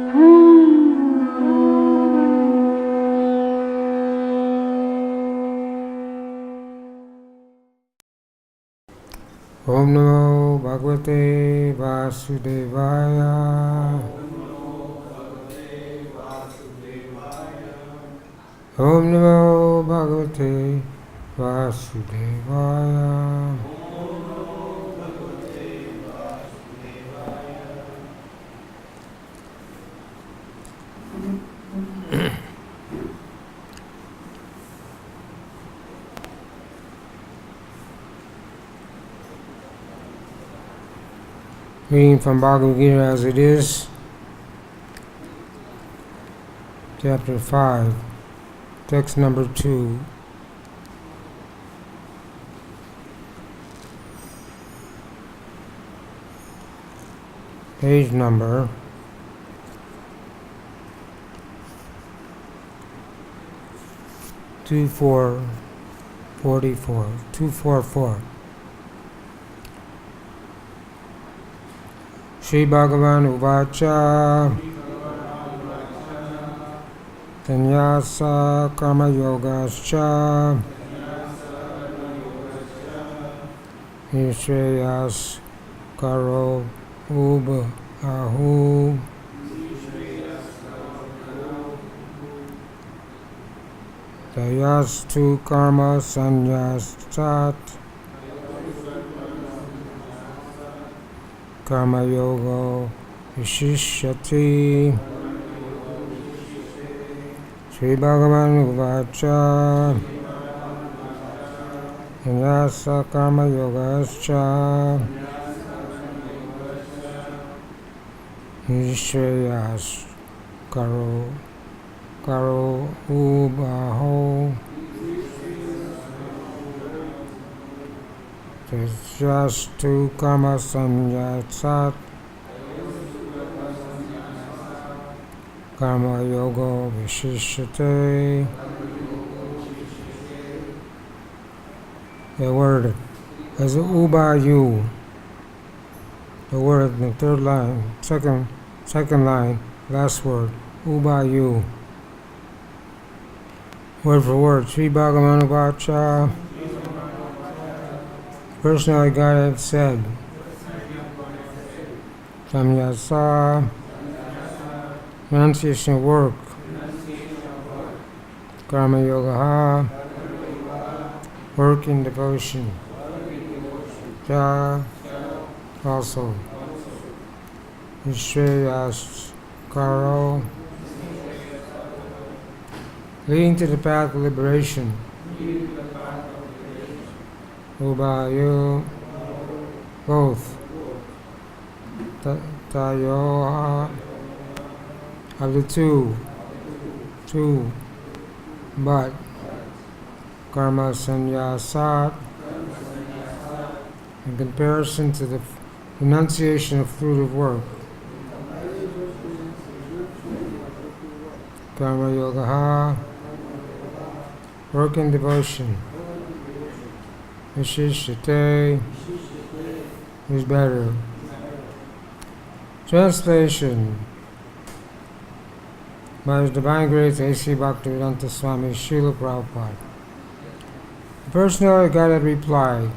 Om Namo Bhagavate Vasudevaya. Om Namo Bhagavate Vasudevaya. Reading from Bhagavad-Gita as it is, Chapter 5, Text number 2. Page number 244. Shri Bhagavan Uvacha Tanyasa Karma Yogascha Nishreyas Karo Ahu Tayastu Karma Sanyastat Karma Yoga Vishishyati. Shri Bhagavan Uvacha Yasa Karma Yogascha Nishreyas Karo Ubaho Tayastu Karma Sanyasat Karma Yoga Vishishyate. The word as Ubayu. The word in the third line, second line, last word, Ubayu. Word for word, Sri Bhagavan Uvacha. Personally God had said, Samyasa, renunciation of work, Karma Yoga, work in devotion, Ja, also, Nishreyas Karo, leading to the path of liberation, Ubayu, both, Tayoha, of the two, but Karma Sanyasat, in comparison to the renunciation of fruit of work, Karma Yoga, work in devotion, Vishishyate, is better. Translation by His Divine Grace A.C. Bhakti-Vedanta Swami Srila Prabhupada. The personality God had replied,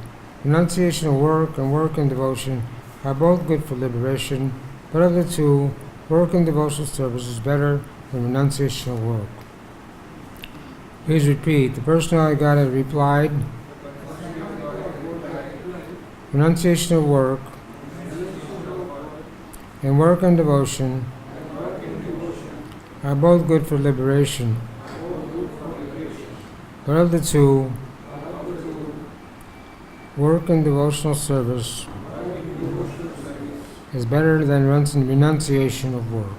renunciation of work and work in devotion are both good for liberation, but of the two, work in devotional service is better than renunciation of work. Please repeat. The personality God had replied, renunciation of work and work in devotion are both good for liberation, but of the two, work in devotional service is better than renunciation of work.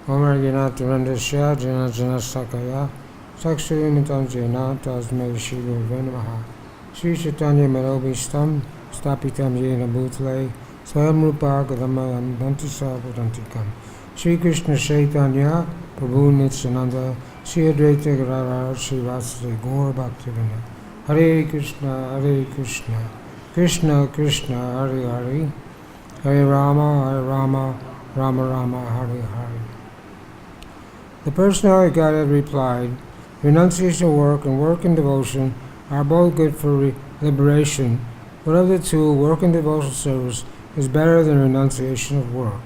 Omar Ginata Randasya Jana Jana Sakaya Sakshurimitam Jena Tasmai Shilu Venamaha Sri Chaitanya Manobishtam Stapitam Yena Bhutle Swayam Rupa Gadamayam Dantisa Budantikam Sri Krishna Chaitanya Prabhu Nityananda Sri Advaita Gadadhar Sri Vasudeva Gaur Bhaktivinoda Hare Krishna Krishna Krishna Hare Hare Hare Rama, Rama Rama, Hare Hare. The personality Godhead replied, renunciation work and work in devotion are both good for liberation, but of the two, work in devotional service is better than renunciation of work.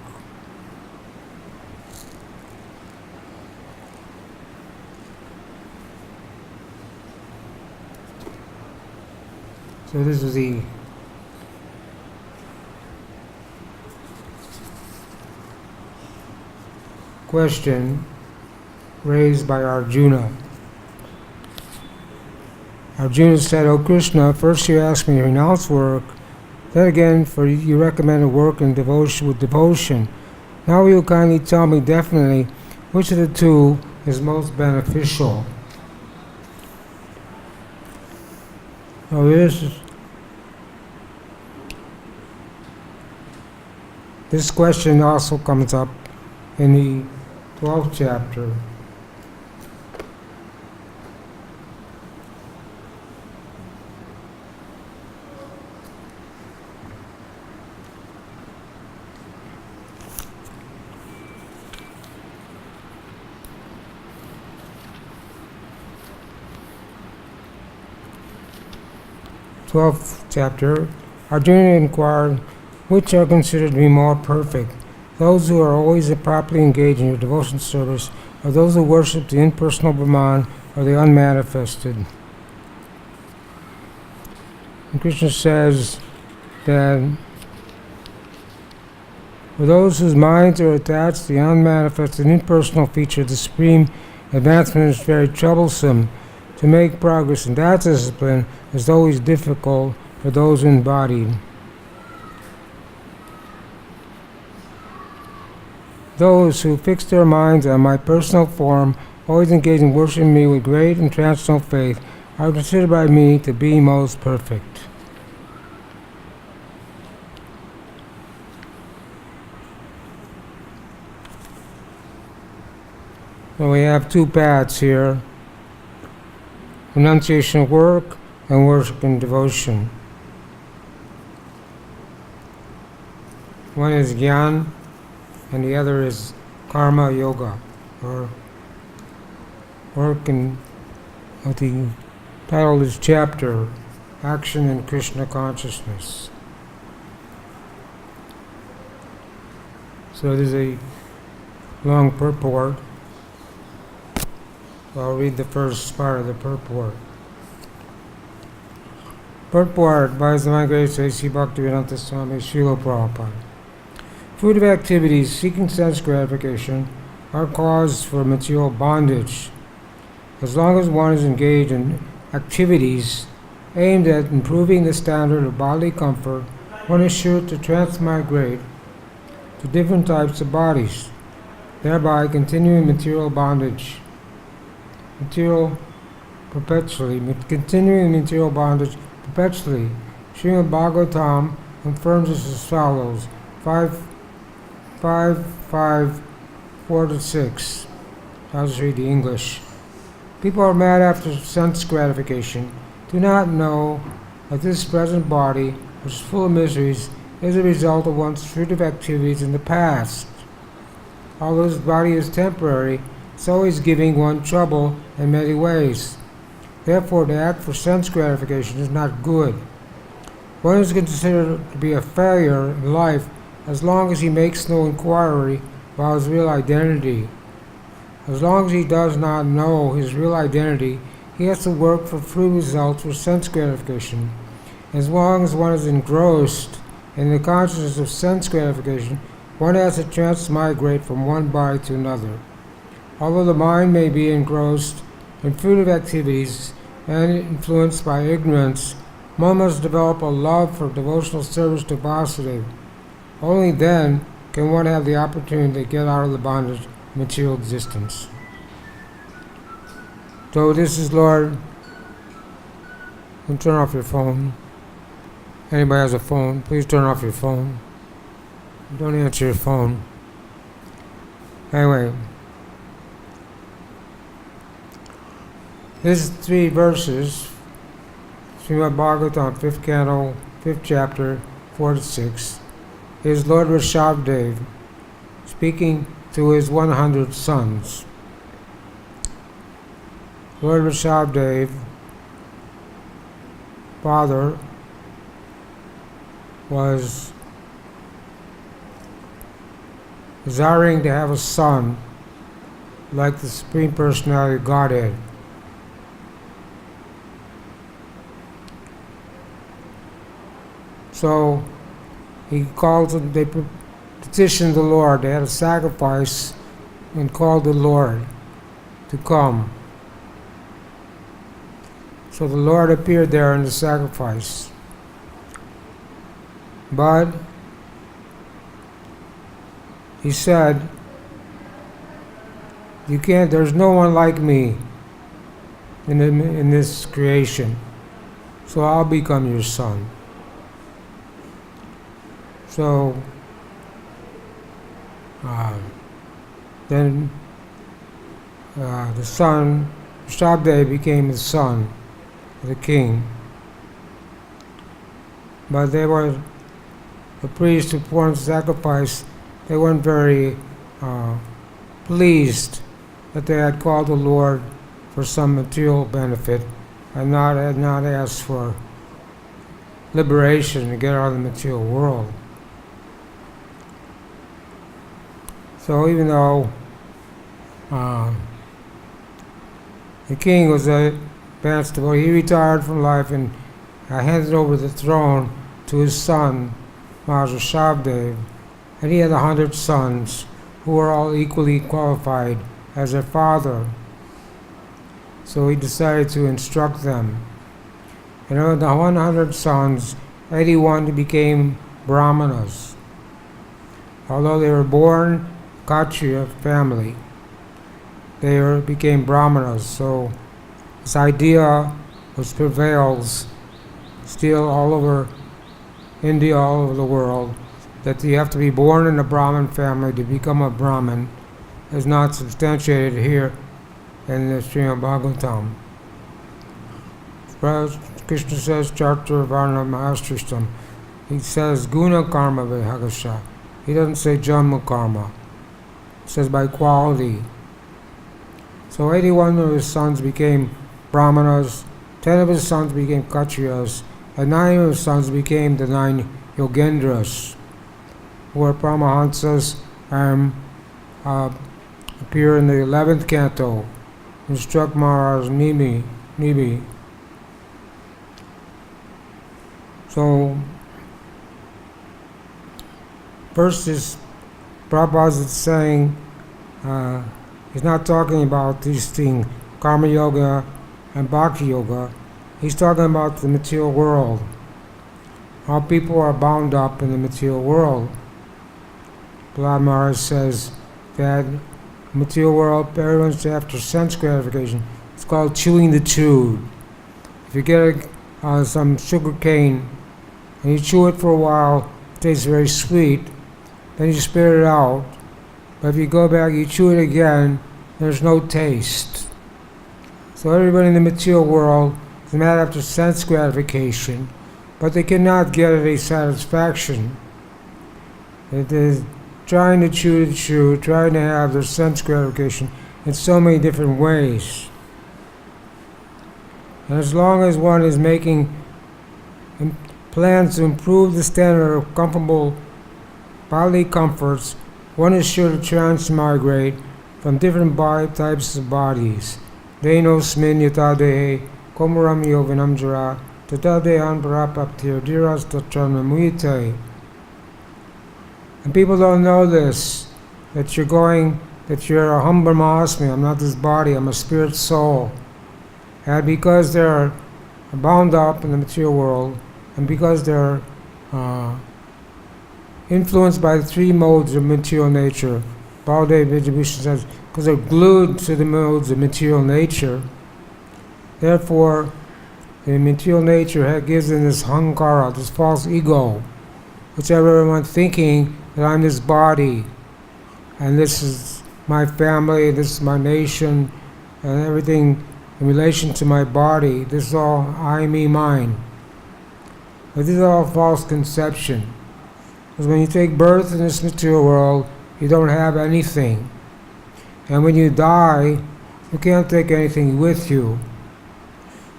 So this is the question raised by Arjuna. Arjuna said, "O Krishna, first you asked me to renounce work, then again you recommended work in devotion with devotion. Now will you kindly tell me definitely which of the two is most beneficial?" Now this question also comes up in the 12th chapter. Arjuna inquired, which are considered to be more perfect, those who are always properly engaged in your devotion service, or those who worship the impersonal Brahman, or the unmanifested? And Krishna says that for those whose minds are attached to the unmanifested impersonal feature of the supreme advancement is very troublesome. To make progress in that discipline is always difficult for those embodied. Those who fix their minds on my personal form, always engage in worshiping me with great and transcendental faith, are considered by me to be most perfect. So we have two paths here: renunciation of work and worship and devotion. One is Gyan and the other is Karma Yoga, or work in what the title of this chapter, Action in Krishna Consciousness. So there's a long purport. I'll read the first part of the purport. Purport by His Divine Grace Sri Bhakti-Vedanta Swami Srila Prabhupada. Fruitive activities seeking sense gratification are cause for material bondage. As long as one is engaged in activities aimed at improving the standard of bodily comfort, one is sure to transmigrate to different types of bodies, thereby continuing material bondage. Continuing material bondage perpetually. Srimad Bhagavatam confirms this as follows: 5:4-6. I'll just read the English. People are mad after sense gratification, do not know that this present body, which is full of miseries, is a result of one's fruitive activities in the past. Although this body is temporary, it's always giving one trouble in many ways. Therefore, to act for sense gratification is not good. One is considered to be a failure in life as long as he makes no inquiry about his real identity. As long as he does not know his real identity, he has to work for fruit results for sense gratification. As long as one is engrossed in the consciousness of sense gratification, one has to transmigrate from one body to another. Although the mind may be engrossed in fruitive activities and influenced by ignorance, one must develop a love for devotional service to Vasudeva. Only then can one have the opportunity to get out of the bondage of material existence. So this is Lord. And turn off your phone. Anybody has a phone, please turn off your phone. Don't answer your phone. Anyway, these 3 verses, Srimad Bhagavatam, 5th canto, 5th chapter, 4-6, is Lord Rishabdev speaking to his 100 sons. Lord Rishabdev, father, was desiring to have a son like the Supreme Personality of Godhead. So they petitioned the Lord. They had a sacrifice and called the Lord to come. So the Lord appeared there in the sacrifice. But he said, there's no one like me in this creation, so I'll become your son. So then the son, Rishabdev, became the son of the king. But the priests who performed the sacrifice, they weren't very pleased that they had called the Lord for some material benefit and had not asked for liberation to get out of the material world. So even though the king was advanced, he retired from life and handed over the throne to his son, Maharaj Rishabdev, and he had 100 sons who were all equally qualified as their father. So he decided to instruct them. And of the 100 sons, 81 became Brahmanas. Although they were born Kshatriya family, they became Brahmanas. So this idea which prevails still all over India, all over the world, that you have to be born in a Brahmin family to become a Brahmin, is not substantiated here in the Srimad Bhagavatam. Krishna says, Chartur Varna Mahasrishtam. He says, Guna Karma Vihagasha. He doesn't say Janma Karma. He says by quality. So 81 of his sons became Brahmanas, 10 of his sons became Kshatriyas, and 9 of his sons became the 9 Yogendras, who are Paramahansas and appear in the 11th canto, instruct Maharaj Nibi. So, first is Prabhupada is saying, he's not talking about these things, Karma Yoga and Bhakti-yoga. He's talking about the material world, how people are bound up in the material world. Prahlad Maharaj says that material world, everyone's after sense gratification. It's called chewing the chewed. If you get some sugar cane and you chew it for a while, it tastes very sweet, then you spit it out. But if you go back, you chew it again, there's no taste. So everybody in the material world is mad after sense gratification, but they cannot get a satisfaction. It is trying to chew, trying to have their sense gratification in so many different ways. And as long as one is making plans to improve the standard of comfortable bodily comforts, one is sure to transmigrate from different body types of bodies. Deno smin yata dehe komuram yovinam jara tata dehan parapaptir diras tatranma muyate. And people don't know this, that you're a hum brahmasmi, I'm not this body, I'm a spirit soul. And because they're bound up in the material world, and because they're influenced by the 3 modes of material nature, Baladev Vijayabhushan says, because they're glued to the modes of material nature, therefore the material nature gives them this hankara, this false ego, which everyone thinking that I'm this body, and this is my family, this is my nation, and everything in relation to my body, this is all I, me, mine. But this is all false conception. Because when you take birth in this material world, you don't have anything. And when you die, you can't take anything with you.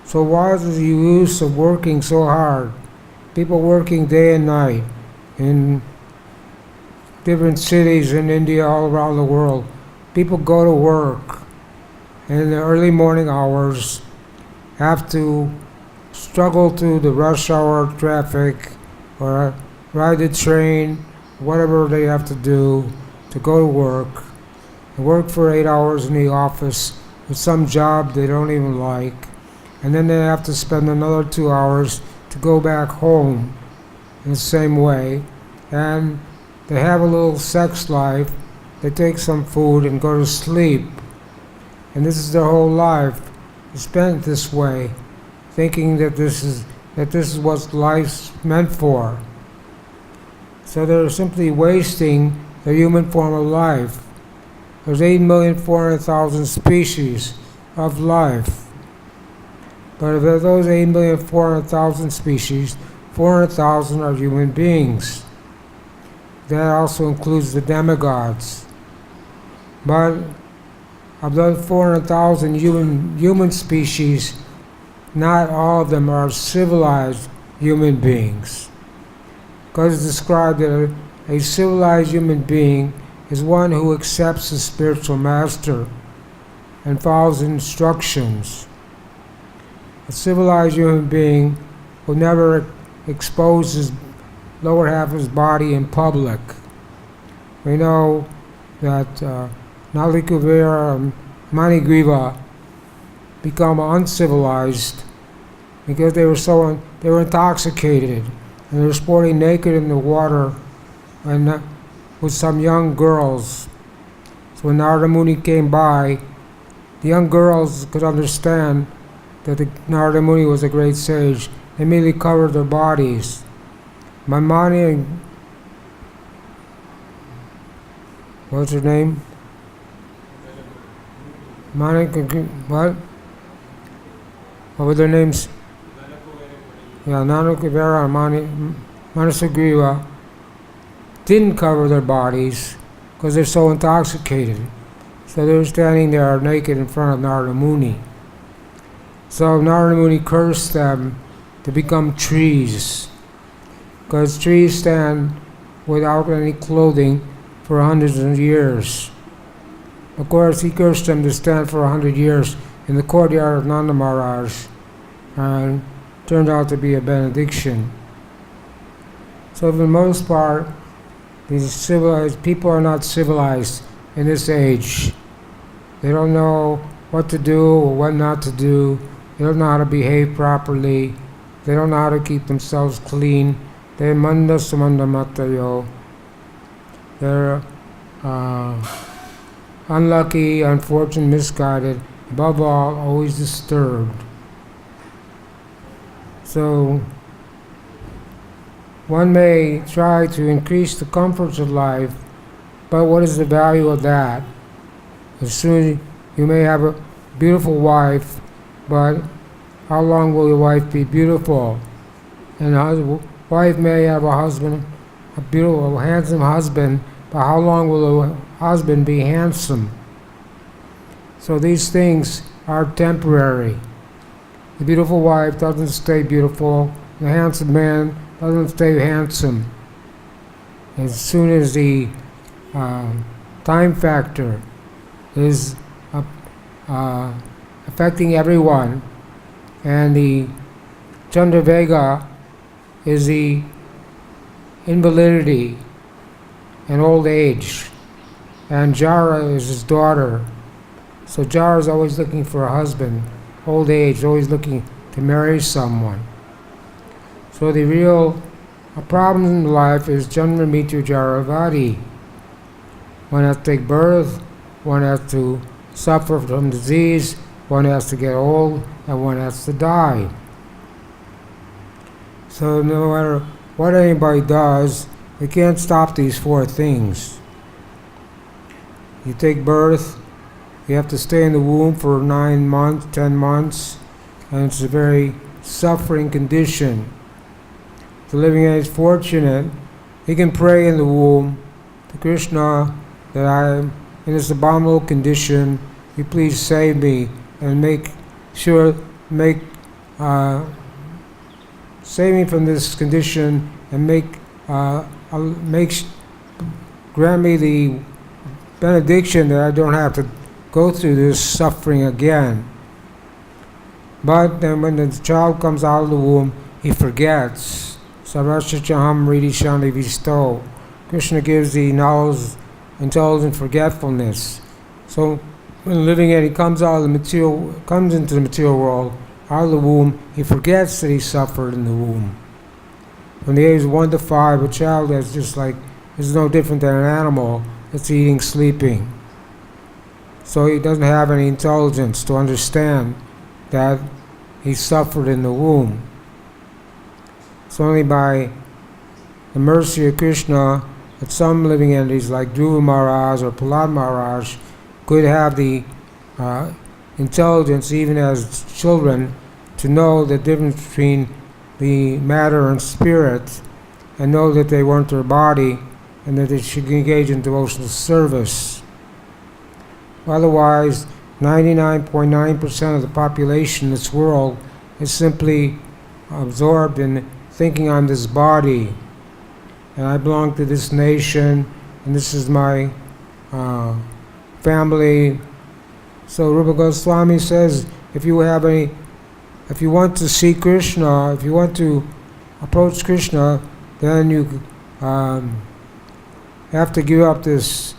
So why is the use of working so hard? People working day and night in different cities in India, all around the world. People go to work and in the early morning hours have to struggle through the rush hour traffic or ride the train, whatever they have to do to go to work. They work for 8 hours in the office with some job they don't even like, and then they have to spend another 2 hours to go back home in the same way, and they have a little sex life, they take some food and go to sleep. And this is their whole life, spent this way, thinking that this is what life's meant for. So they're simply wasting the human form of life. There's 8,400,000 species of life. But of those 8,400,000 species, 400,000 are human beings. That also includes the demigods. But of those 400,000 human species, not all of them are civilized human beings. God has described that a civilized human being is one who accepts the spiritual master and follows instructions. A civilized human being will never expose his lower half of his body in public. We know that Nalikuvira and Manigriva become uncivilized because they were intoxicated and they were sporting naked in the water and with some young girls. So when Narada Muni came by, the young girls could understand that Narada Muni was a great sage. They immediately covered their bodies. Mani and what's her name? Mani, what? What were their names? Yeah, Nanukivera and Manasugriva didn't cover their bodies because they're so intoxicated. So they were standing there naked in front of Narada Muni. So Narada Muni cursed them to become trees, because trees stand without any clothing for hundreds of years. Of course, he cursed them to stand for 100 years in the courtyard of Nanda Maharaj, and turned out to be a benediction. So for the most part, these civilized people are not civilized in this age. They don't know what to do or what not to do. They don't know how to behave properly. They don't know how to keep themselves clean. They're manda samanda matayo. They're unlucky, unfortunate, misguided, above all, always disturbed. So one may try to increase the comforts of life, but what is the value of that? As soon as you may have a beautiful wife, but how long will your wife be beautiful? And a wife may have a husband, a beautiful, handsome husband, but how long will the husband be handsome? So these things are temporary. The beautiful wife doesn't stay beautiful. The handsome man doesn't stay handsome. As soon as the time factor is affecting everyone, and the Chandravega is the invalidity and old age, and Jara is his daughter. So Jara is always looking for a husband, old age, always looking to marry someone. So the real problem in life is Janma Mrityu Jara Vadi. One has to take birth, one has to suffer from disease, one has to get old, and one has to die. So no matter what anybody does, they can't stop these four things. You take birth, you have to stay in the womb for 9 months, 10 months, and it's a very suffering condition. The living age fortunate he can pray in the womb to Krishna that I am in this abominable condition. You please save me and save me from this condition and grant me the benediction that I don't have to go through this suffering again. But then when the child comes out of the womb, he forgets. Sarvashachaham Ridi Shani Visto. Krishna gives the knowledge, intelligent forgetfulness. So when living in, he comes into the material world, out of the womb, he forgets that he suffered in the womb. From the age of 1 to 5, a child is no different than an animal. It's eating, sleeping. So he doesn't have any intelligence to understand that he suffered in the womb. It's only by the mercy of Krishna that some living entities like Dhruva Maharaj or Prahlad Maharaj could have the intelligence, even as children, to know the difference between the matter and spirit, and know that they weren't their body, and that they should engage in devotional service. Otherwise, 99.9% of the population in this world is simply absorbed in thinking I'm this body, and I belong to this nation, and this is my family. So Rupa Goswami says, if you want to see Krishna, if you want to approach Krishna, then you have to give up this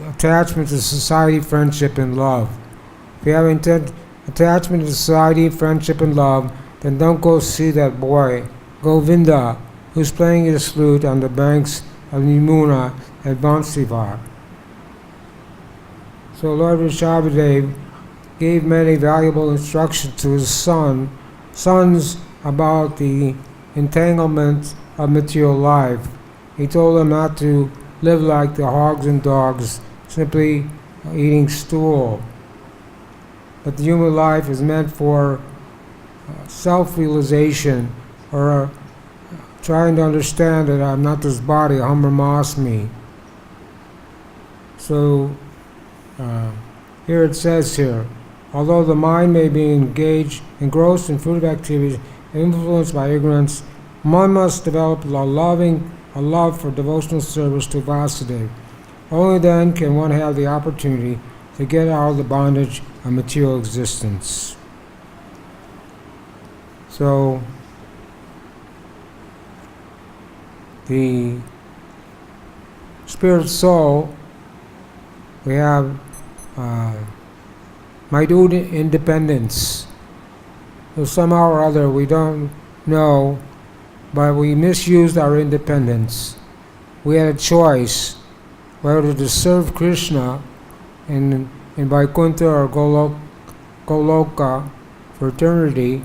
attachment to society, friendship, and love. If you have attachment to society, friendship, and love, then don't go see that boy, Govinda, who's playing his flute on the banks of Yamuna at Vansivar. So Lord Rishabhadev gave many valuable instructions to his sons about the entanglement of material life. He told them not to live like the hogs and dogs, simply eating stool. But the human life is meant for self-realization, or trying to understand that I'm not this body, aham brahmasmi. So here it says although the mind may be engrossed in fruitive activities and influenced by ignorance, one must develop a love for devotional service to Vasudeva. Only then can one have the opportunity to get out of the bondage of material existence. So the spirit soul, we have minute independence. So somehow or other, we don't know, but we misused our independence. We had a choice whether to serve Krishna in Vaikuntha or Goloka for eternity,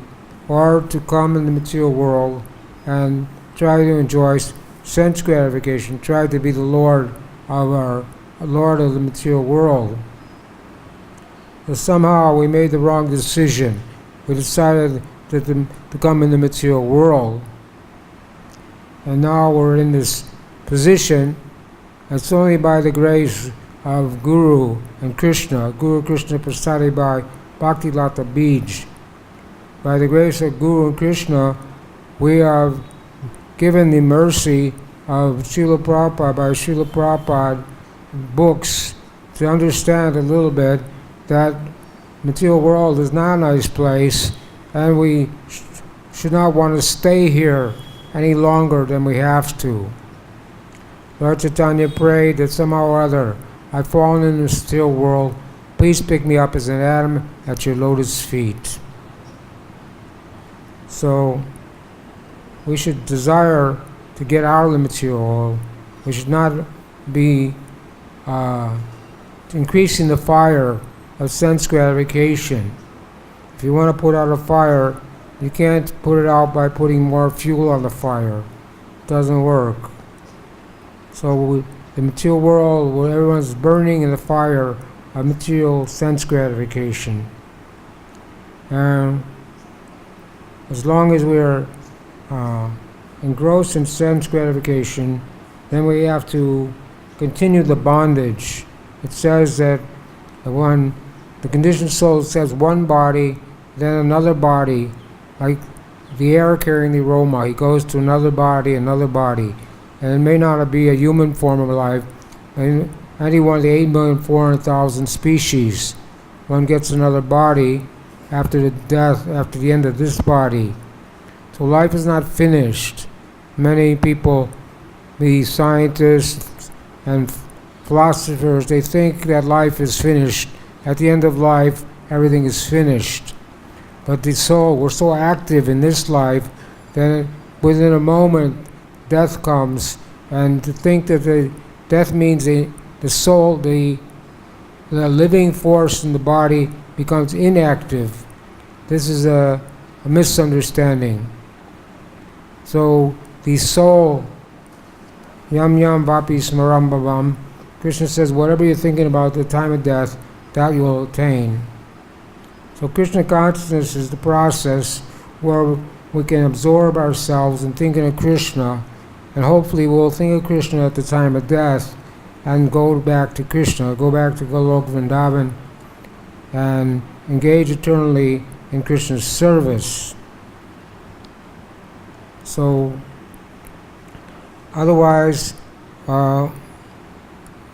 or to come in the material world and try to enjoy sense gratification, try to be the Lord of the material world. But somehow we made the wrong decision. We decided to come in the material world. And now we're in this position. It's only by the grace of Guru and Krishna, Guru Krishna Prasadi by Bhakti Lata Bij. By the grace of Guru and Krishna, we have given the mercy of Srila Prabhupada, by Srila Prabhupada books, to understand a little bit that material world is not a nice place, and we should not want to stay here any longer than we have to. Lord Chaitanya prayed that somehow or other I've fallen in the material world. Please pick me up as an atom at your lotus feet. So we should desire to get out of the material world. We should not be increasing the fire of sense gratification. If you want to put out a fire, you can't put it out by putting more fuel on the fire. It doesn't work. So the material world, where everyone's burning in the fire of material sense gratification. And as long as we're engrossed in sense gratification, then we have to continue the bondage. It says that the conditioned soul says one body, then another body, like the air carrying the aroma. He goes to another body, and it may not be a human form of life. And any one of the 8,400,000 species, one gets another body after the death, after the end of this body. So life is not finished. Many people, the scientists and philosophers, they think that life is finished. At the end of life, everything is finished. But the soul, we're so active in this life that within a moment, death comes. And to think that the death means the soul, the living force in the body becomes inactive. This is a misunderstanding. So the soul, yam yam vapi smaram bhavam, Krishna says, whatever you're thinking about at the time of death, that you will attain. So Krishna consciousness is the process where we can absorb ourselves in thinking of Krishna, and hopefully we'll think of Krishna at the time of death and go back to Krishna, go back to Golok Vrindavan, and engage eternally in Krishna's service. So otherwise we'll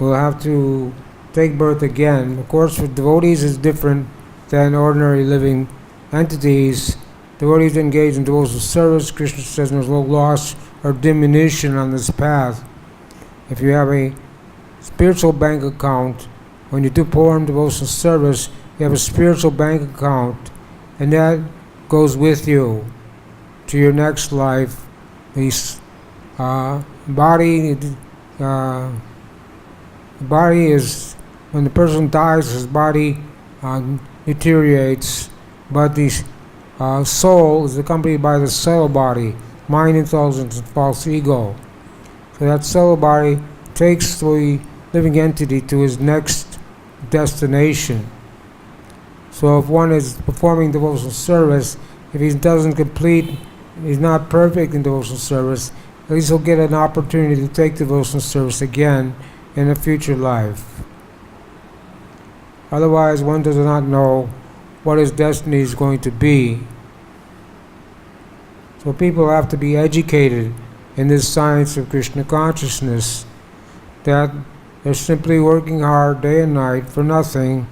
have to take birth again. Of course, for devotees is different than ordinary living entities. Devotees engage in devotional service. Krishna says there's no loss or diminution on this path. If you have a spiritual bank account, when you do perform devotional service, you have a spiritual bank account, and that goes with you to your next life. The body is, when the person dies, his body deteriorates, but the soul is accompanied by the subtle body, mind, intelligence, and false ego. So that subtle body takes the living entity to his next destination. So if one is performing devotional service, if he doesn't complete, he's not perfect in devotional service, at least he'll get an opportunity to take devotional service again in a future life. Otherwise, one does not know what his destiny is going to be. So people have to be educated in this science of Krishna consciousness, that they're simply working hard day and night for nothing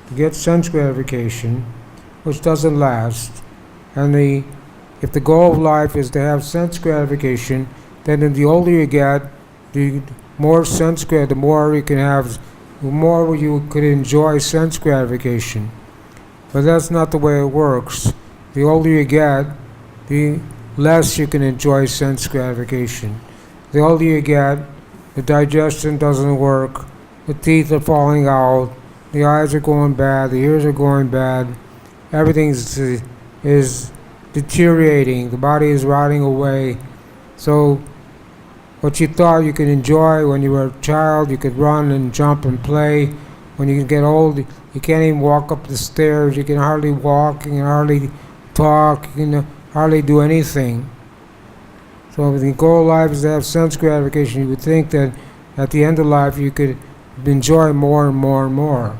to get sense gratification, which doesn't last. And if the goal of life is to have sense gratification, then the older you get, the more sense the more you can have, the more you could enjoy sense gratification. But that's not the way it works. The older you get, the less you can enjoy sense gratification. The older you get, the digestion doesn't work, the teeth are falling out, the eyes are going bad, the ears are going bad, everything is deteriorating, the body is rotting away. So what you thought you could enjoy when you were a child, you could run and jump and play. When you get old, you can't even walk up the stairs, you can hardly walk, you can hardly talk, you can hardly do anything. So if the goal of life is to have sense gratification, you would think that at the end of life you could enjoy more and more and more.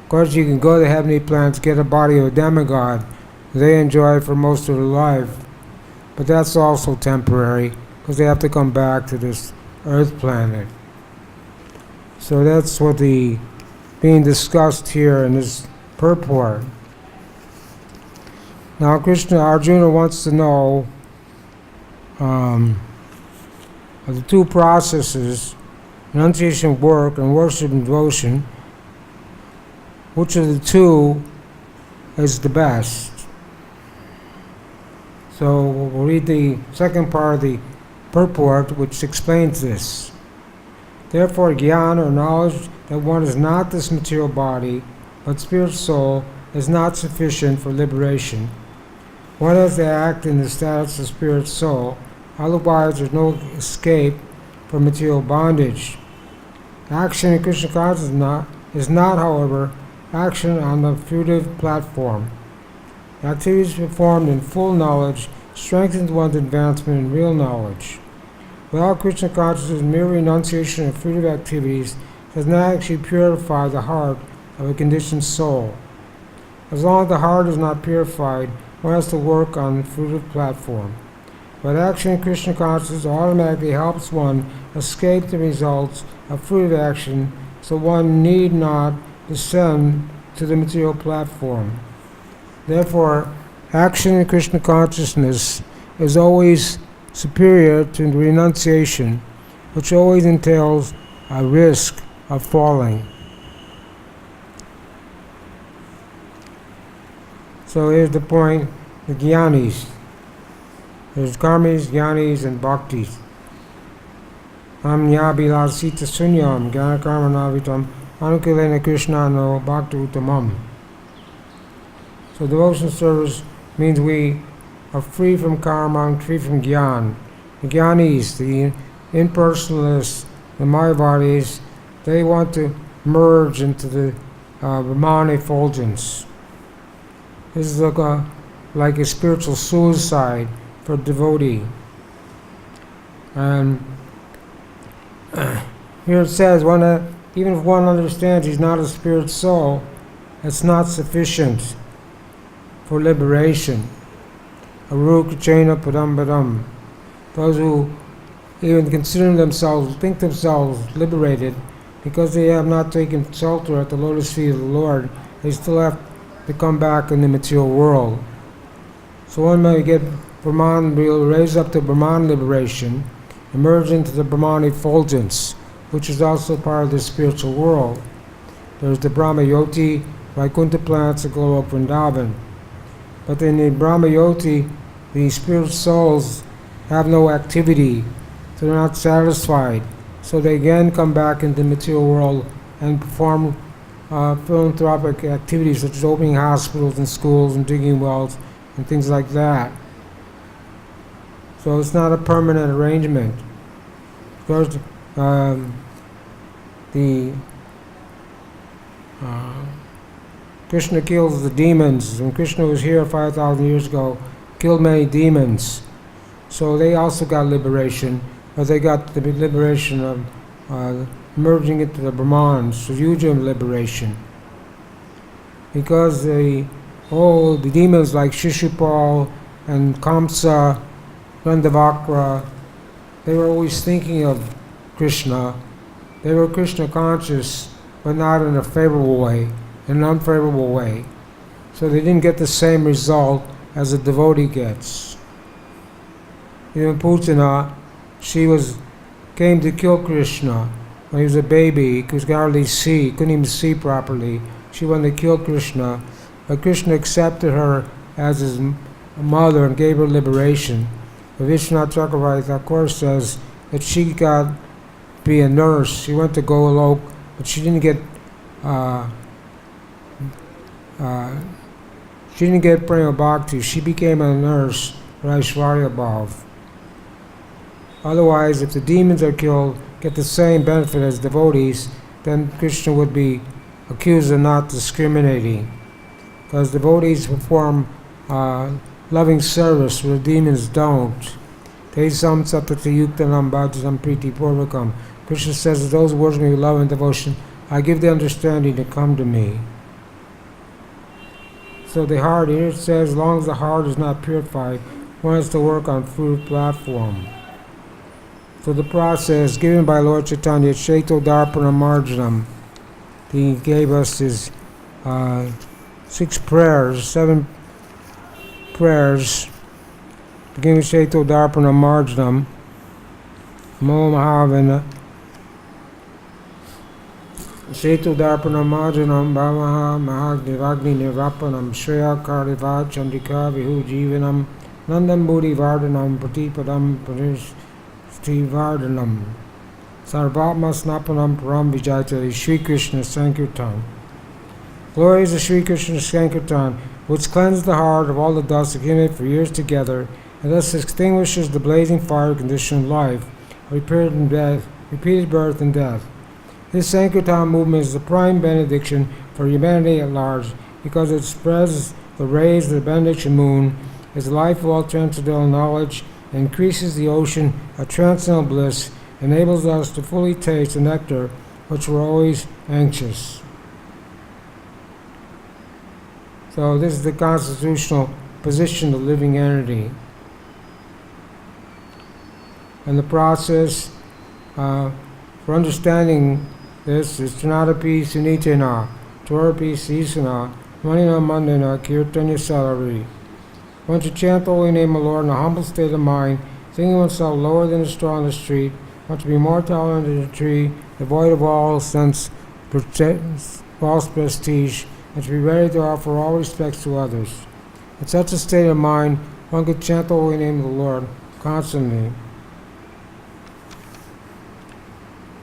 Of course, you can go to heavenly planets, get a body of a demigod. They enjoy it for most of their life. But that's also temporary, because they have to come back to this earth planet. So that's what being discussed here in this purport. Now Arjuna wants to know of the two processes, renunciation work and worship and devotion, which of the two is the best. So we'll read the second part of the purport, which explains this. Therefore, jnana, or knowledge that one is not this material body, but spirit soul, is not sufficient for liberation. One has to act in the status of spirit soul, otherwise there's no escape from material bondage. Action in Krishna consciousness is not, however, action on the fruitive platform. Activities performed in full knowledge strengthens one's advancement in real knowledge. Without Krishna consciousness, mere renunciation of fruitive activities does not actually purify the heart of a conditioned soul. As long as the heart is not purified, one has to work on the fruitive platform. But action in Krishna consciousness automatically helps one escape the results of fruitive action, so one need not descend to the material platform. Therefore, action in Krishna consciousness is always superior to renunciation, which always entails a risk of falling. So here's the point, the jnanis. There's karmis, jnanis, and bhaktis. Amnyabilasita sunyam jnana karma navitam anukulena krishna no bhakti uttamam. So devotion service means we are free from karma and free from jnana. The jnanis, the impersonalists, the mayavadis, they want to merge into the Brahman effulgence. This is like a spiritual suicide for a devotee. And here it says, even if one understands he's not a spirit soul, it's not sufficient for liberation. Arukachena padam padam. Those who even consider themselves, think themselves liberated, because they have not taken shelter at the lotus feet of the Lord, they still have to come back in the material world. So one may get Brahman, will raise up to Brahman liberation, emerge into the Brahman effulgence, which is also part of the spiritual world. There's the Brahma-yoti, Vaikuntha plants that go up Vrindavan. But in the Brahma-yoti, the spirit souls have no activity, so they're not satisfied. So they again come back into the material world and perform philanthropic activities such as opening hospitals and schools and digging wells and things like that. So it's not a permanent arrangement. Because Krishna kills the demons. When Krishna was here 5,000 years ago, killed many demons. So they also got liberation, but they got the liberation of merging into the Brahman, Suyuja liberation. Because the demons like Shishupal and Kamsa, Gandhavakra, they were always thinking of Krishna. They were Krishna conscious, but not in a favorable way, in an unfavorable way. So they didn't get the same result as a devotee gets. Even Putana, she came to kill Krishna when he was a baby. He could hardly see, couldn't even see properly. She wanted to kill Krishna, but Krishna accepted her as his mother and gave her liberation. But Vishwanath Chakravarti Thakur says that she got to be a nurse. She went to Golok, but she didn't get Prema Bhakti. She became a nurse for Aishwarya Bhav. Otherwise, if the demons are killed, get the same benefit as devotees, then Krishna would be accused of not discriminating. Because devotees perform loving service where the demons don't. Te sam sapati yuktanam bhajam priti purvakam. Krishna says that those who worship me with love and devotion, I give the understanding to come to me. So the heart, here it says, as long as the heart is not purified, one has to work on fruit platform. So the process given by Lord Chaitanya, Shaito Darpana Marjanam, he gave us his 7 prayers, beginning with Shaito Darpana Marjanam, Mo Mahavana, Shaito Darpana Marjanam, Bhamaha Mahagni Vagni Nirvapanam, Shreya Kariva Chandika Vihu Jivanam, Nandam Budi Vardhanam, Pratipadam Parish Vardhanam, Sarvatma Snapanam Param Vijayatari, Sri Krishna Sankirtan. Glory is the Sri Krishna Sankirtan, which cleanses the heart of all the dust accumulated for years together, and thus extinguishes the blazing fire of conditioned life, repeated birth and death. This Sankirtan movement is the prime benediction for humanity at large, because it spreads the rays of the benediction moon, is the life of all transcendental knowledge, increases the ocean of transcendental bliss, enables us to fully taste the nectar which we're always anxious. So this is the constitutional position of living entity. And the process for understanding this is Tanadapi Sunitena, Torapi Sisana, Manina Mandana, Kirtanya Salari. One should chant the holy name of the Lord in a humble state of mind, thinking oneself lower than a straw in the street, one should be more tolerant than a tree, devoid of all sense, false prestige, and should be ready to offer all respects to others. In such a state of mind, one could chant the holy name of the Lord constantly.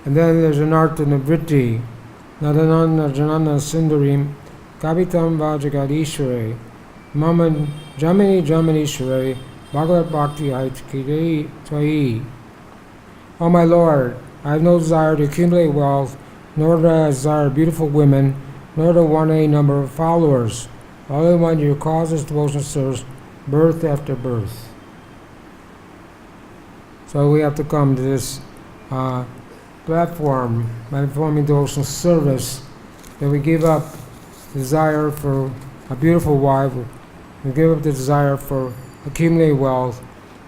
And then there's an art in the Vritti, Nadananda Janana Sundarim, Kavitam Vajagadishware, Maman Jamini Jaminishware, Bhagavad Bhakti Twai. O my Lord, I have no desire to accumulate wealth, nor do I desire beautiful women, nor do I want any number of followers. All I want your causes devotional service, birth after birth. So we have to come to this platform by performing devotional service, that we give up the desire for a beautiful wife, we give up the desire for accumulating wealth,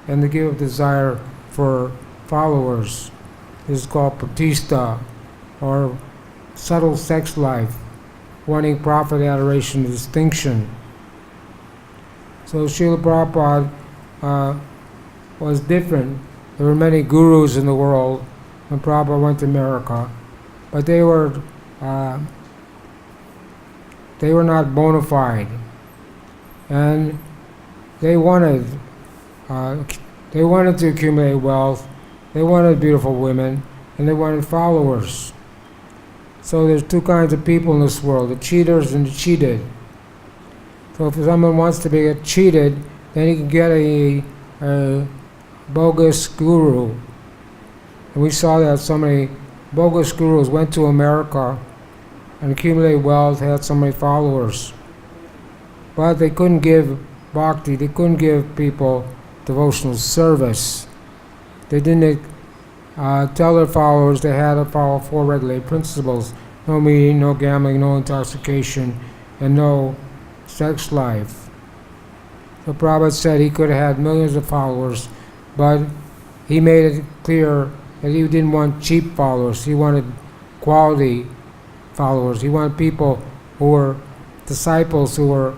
and to give up the desire for followers. This is called pratishta, or subtle sex life, wanting profit, adoration, distinction. So Srila Prabhupada was different. There were many gurus in the world when Prabhupada went to America, but they were not bona fide, and they wanted to accumulate wealth, they wanted beautiful women, and they wanted followers. So there's two kinds of people in this world, the cheaters and the cheated. So if someone wants to get cheated, then he can get a bogus guru. And we saw that so many bogus gurus went to America and accumulated wealth, had so many followers. But they couldn't give bhakti, they couldn't give people devotional service. They didn't tell their followers they had to follow 4 regulated principles: no eating, no gambling, no intoxication, and no sex life. So Prabhupada said he could have had millions of followers, but he made it clear that he didn't want cheap followers. He wanted quality followers. He wanted people who were disciples, who were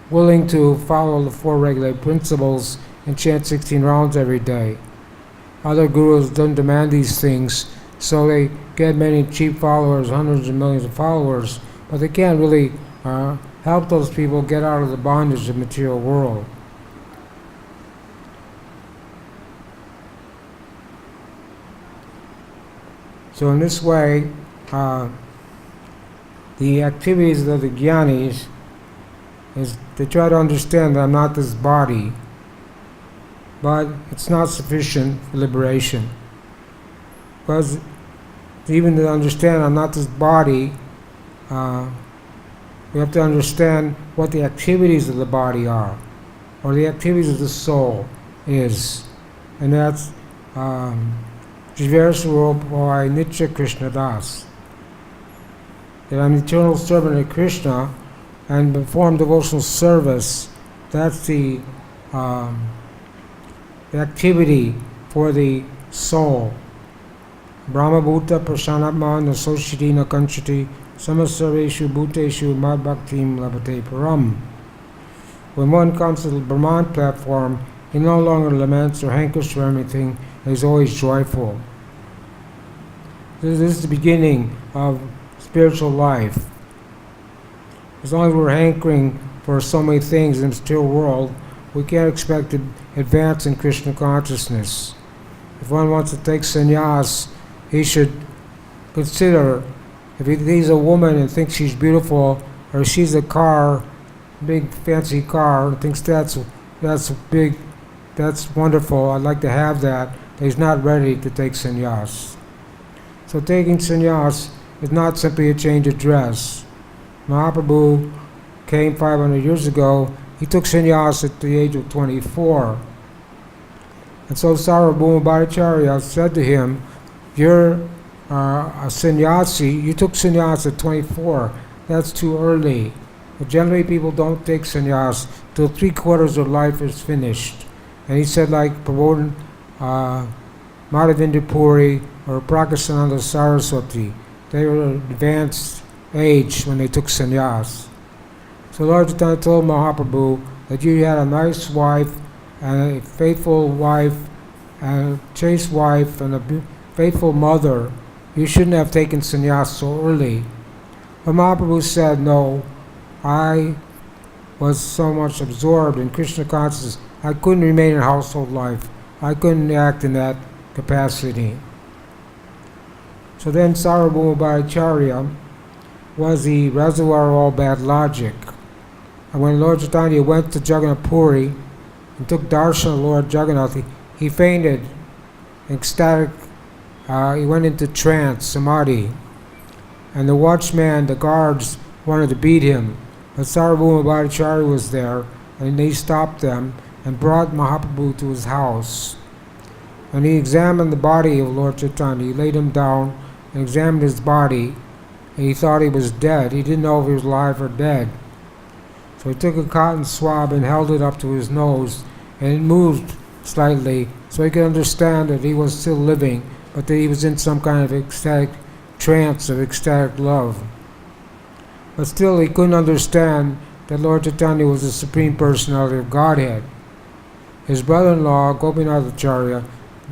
willing to follow the 4 regulated principles and chant 16 rounds every day. Other gurus don't demand these things, so they get many cheap followers, hundreds of millions of followers, but they can't really help those people get out of the bondage of the material world. So in this way, the activities of the jnanis is to try to understand that I'm not this body, but it's not sufficient for liberation. Because even to understand I'm not this body, we have to understand what the activities of the body are, or the activities of the soul is. And that's Jiver Swarup or Nitya Krishna Das. That I'm the eternal servant of Krishna and perform devotional service. That's the activity for the soul. Brahma Bhuta Prashanatma Nasoshiti Nakanchati Samasarveshu Bhuteshu Mad Bhaktim Labate Param. When one comes to the Brahman platform, he no longer laments or hankers for anything, and is always joyful. This is the beginning of spiritual life. As long as we're hankering for so many things in the material world, we can't expect to advance in Krishna consciousness. If one wants to take sannyas, he should consider, if he's a woman and thinks she's beautiful, or she's a car, big fancy car, and thinks that's big, that's wonderful, I'd like to have that, but he's not ready to take sannyas. So taking sannyas is not simply a change of dress. Mahaprabhu came 500 years ago. He took sannyas at the age of 24. And so Sarvabhauma Bhattacharya said to him, "You're a sannyasi. You took sannyas at 24. That's too early. But generally people don't take sannyas till 3/4 of life is finished." And he said, like Prabodhan Madhavendra Puri or Prakasananda Saraswati, they were advanced age when they took sannyas. So Lord Chaitanya told Mahaprabhu that you had a nice wife and a faithful wife and a chaste wife and a faithful mother. You shouldn't have taken sannyas so early. But Mahaprabhu said, no, I was so much absorbed in Krishna consciousness, I couldn't remain in household life. I couldn't act in that capacity. So then Sarvabhauma Bhattacharya was the reservoir of all bad logic. And when Lord Chaitanya went to Jagannath Puri and took darshan of Lord Jagannath, he fainted, ecstatic. He went into trance, samadhi. And the watchman, the guards, wanted to beat him. But Sarvabhauma Bhattacharya was there, and they stopped them and brought Mahaprabhu to his house. And he examined the body of Lord Chaitanya. He laid him down and examined his body, and he thought he was dead. He didn't know if he was alive or dead. So he took a cotton swab and held it up to his nose, and it moved slightly, so he could understand that he was still living, but that he was in some kind of ecstatic trance of ecstatic love. But still he couldn't understand that Lord Chaitanya was the Supreme Personality of Godhead. His brother-in-law, Gopinathacharya,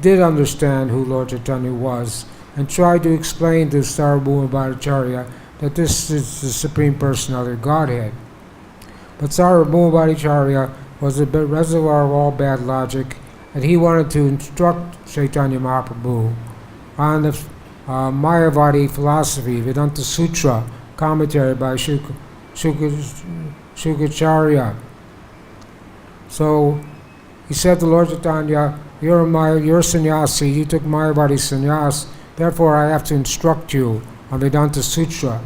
did understand who Lord Chaitanya was and tried to explain to Sarvabhauma Bhattacharya that this is the Supreme Personality of Godhead. But Sarvabhauma Bhattacharya was the reservoir of all bad logic, and he wanted to instruct Chaitanya Mahaprabhu on the Mayavadi philosophy, Vedanta Sutra, commentary by Shukacharya. So he said to Lord Chaitanya, you're a sannyasi, you took Mayavadi sannyas, therefore I have to instruct you on Vedanta Sutra.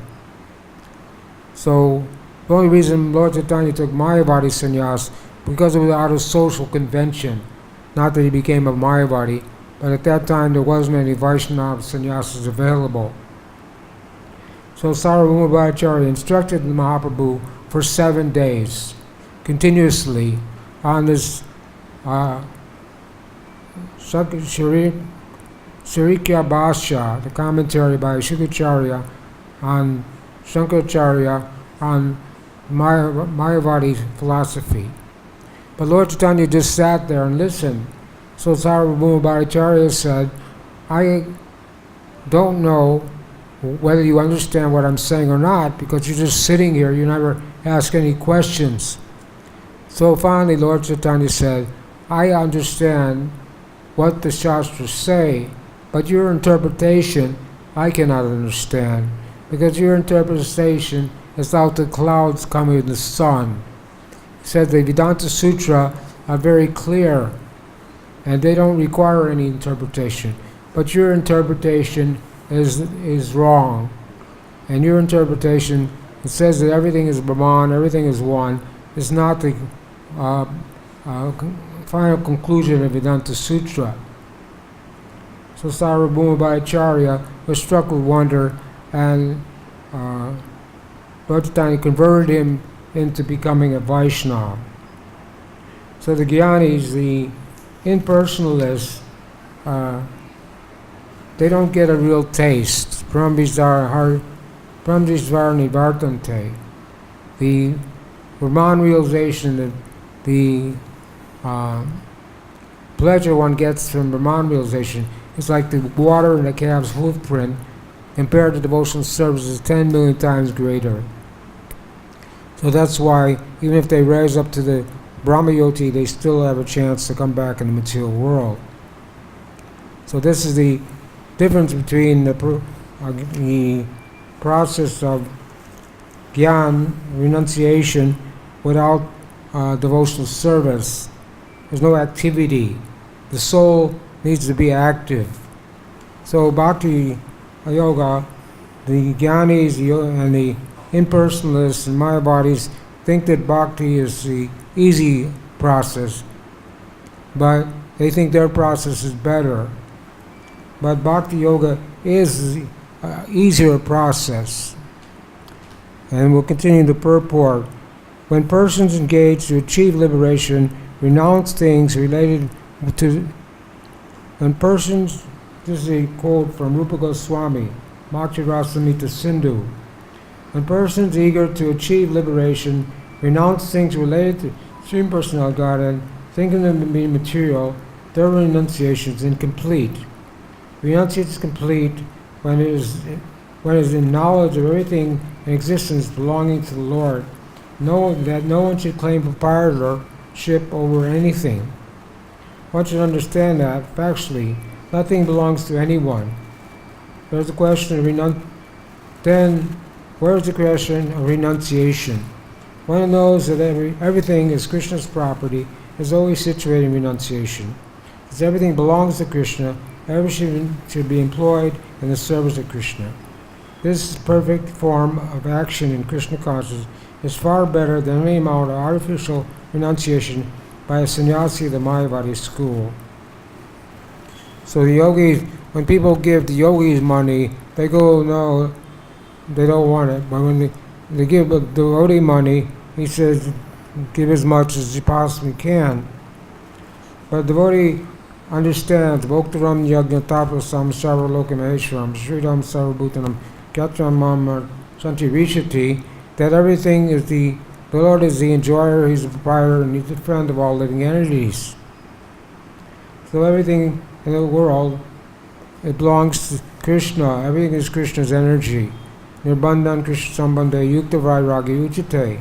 So the only reason Lord Chaitanya took Mayavadi sannyas because it was out of social convention. Not that he became a Mayavadi, but at that time there wasn't any Vaishnava sannyasis available. So Sarvabhauma Bhattacharya instructed Mahaprabhu for 7 days, continuously, on this Sharikya Bhashya, the commentary by Shukacharya on Shankaracharya on Mayavadi philosophy. But Lord Chaitanya just sat there and listened. So Sarvabhauma Bhattacharya said, I don't know whether you understand what I'm saying or not, because you're just sitting here, you never ask any questions. So finally Lord Chaitanya said, I understand what the Shastras say, but your interpretation I cannot understand, because your interpretation is like the clouds coming in the sun. He said the Vedanta Sutra are very clear, and they don't require any interpretation. But your interpretation is wrong. And your interpretation, it says that everything is Brahman, everything is one, is not the final conclusion of Vedanta Sutra. So Sarvabhauma Bhattacharya was struck with wonder, and Lord Chaitanya converted him into becoming a Vaishnava. So the Gyanis, the impersonalists, they don't get a real taste. Brahmvisvar nivartante. The Brahman realization, the pleasure one gets from Brahman realization is like the water in a calf's hoof print, compared to devotional service is 10 million times greater. So that's why, even if they rise up to the Brahmayoti, they still have a chance to come back in the material world. So this is the difference between the process of Gyan, renunciation, without devotional service. There's no activity. The soul needs to be active. So bhakti-yoga, the Gyanis and the impersonalists and Mayavadis think that bhakti is the easy process, but they think their process is better. But bhakti yoga is an easier process. And we'll continue the purport. When persons engage to achieve liberation, renounce things related to... When persons... This is a quote from Rupa Goswami, Bhakti Rasamrita Sindhu. When persons eager to achieve liberation renounce things related to Supreme Personality Godhead, thinking them to be material, their renunciation is incomplete. Renunciation is complete when it is in knowledge of everything in existence belonging to the Lord, knowing that no one should claim proprietorship over anything. One should understand that, factually, nothing belongs to anyone. There's the question of then, where's the question of renunciation? One knows that everything is Krishna's property, is always situated in renunciation. As everything belongs to Krishna, everything should be employed in the service of Krishna. This perfect form of action in Krishna consciousness is far better than any amount of artificial renunciation by a sannyasi of the Mayavadi school. So the yogis, when people give the yogis money, they go, no, they don't want it. But when they give the devotee money, he says, give as much as you possibly can. But the devotee understands, Bhoktaram yajna tapasam sarvaloka maheshwaram sridam sarvabhutanam gyatram mamar santi rishati, that everything is the Lord is the enjoyer, He's the proprietor, and He's the friend of all living entities. So everything in the world, it belongs to Krishna. Everything is Krishna's energy. Nirbandhan Krishna Sambandha Yukta Vairagi Uchite.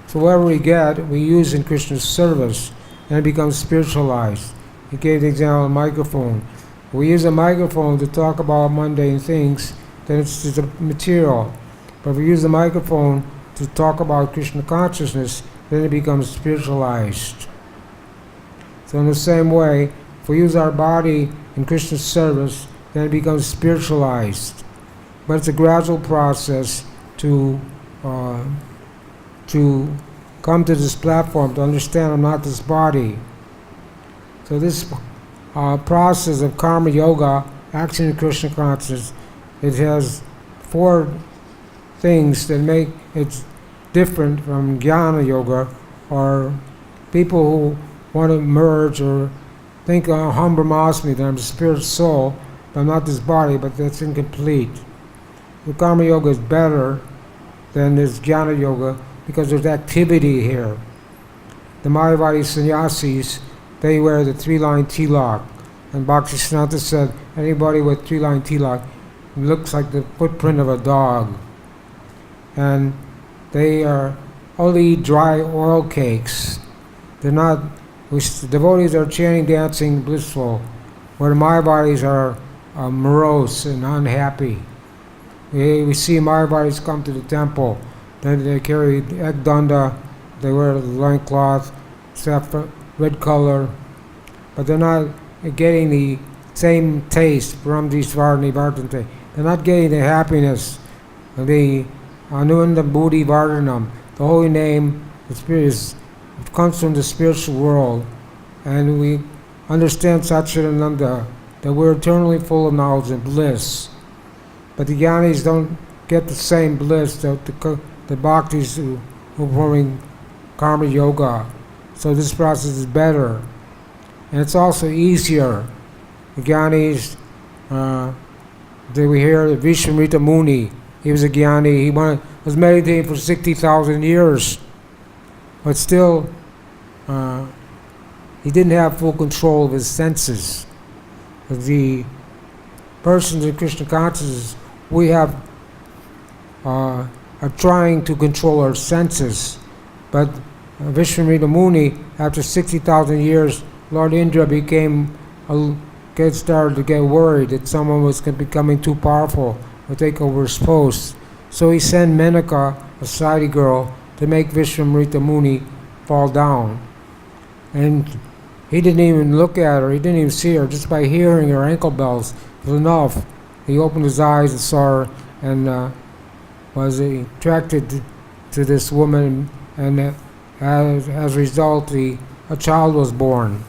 So whatever we get, we use in Krishna's service, and it becomes spiritualized. He gave the example of a microphone. We use a microphone to talk about mundane things, then it's just a material. But if we use the microphone to talk about Krishna consciousness, then it becomes spiritualized. So in the same way, if we use our body in Krishna's service, then it becomes spiritualized. But it's a gradual process to come to this platform, to understand I'm not this body. So this process of karma yoga, action in Krishna consciousness, it has 4 things that make it different from jnana yoga, or people who want to merge or think Aham Brahmasmi, that I'm a spirit soul, but I'm not this body, but that's incomplete. The karma yoga is better than this jnana yoga because there's activity here. The Mayavadi sannyasis, they wear the 3-line tilak, and Bhaktisiddhanta said anybody with 3-line tilak looks like the footprint of a dog. And they are only eat dry oil cakes. They're not, the devotees are chanting, dancing, blissful, where the Mayavadis are morose and unhappy. We see Mayavadis come to the temple, then they carry egg danda, they wear a loincloth, red color, but they're not getting the same taste, Brahmji Svarni Vartante. They're not getting the happiness, the Ananda Buddhi Vardhanam, the holy name, the spirit it comes from the spiritual world. And we understand Satchidananda, that we're eternally full of knowledge and bliss. But the jnanis don't get the same bliss that the bhaktis who are performing karma yoga. So this process is better. And it's also easier. The jnanis, we hear that Vishwamrita Muni, he was a jnani, he was meditating for 60,000 years, but still he didn't have full control of his senses. The persons in Krishna consciousness, we are trying to control our senses, but Vishwamrita Muni, after 60,000 years, Lord Indra started to get worried that someone was becoming too powerful or take over his post. So he sent Menaka, a sati girl, to make Vishwamrita Muni fall down. And he didn't even look at her, he didn't even see her, just by hearing her ankle bells was enough. He opened his eyes and saw her and was attracted to this woman, and as a result, a child was born.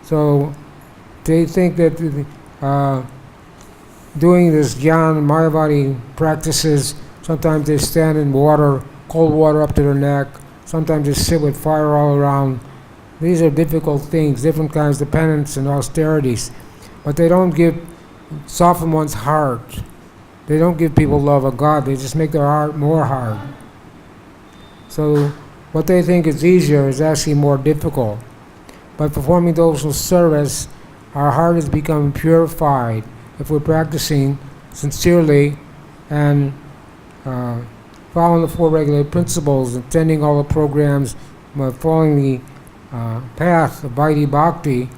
So they think that doing this Gyan Mayavadi practices, sometimes they stand in water, cold water up to their neck, sometimes they sit with fire all around. These are difficult things, different kinds of penance and austerities. But they don't soften one's heart. They don't give people love of God, they just make their heart more hard. So what they think is easier is actually more difficult. By performing devotional service, our heart is becoming purified if we're practicing sincerely and following the four regulated principles, attending all the programs, following the path of Vaidhi Bhakti.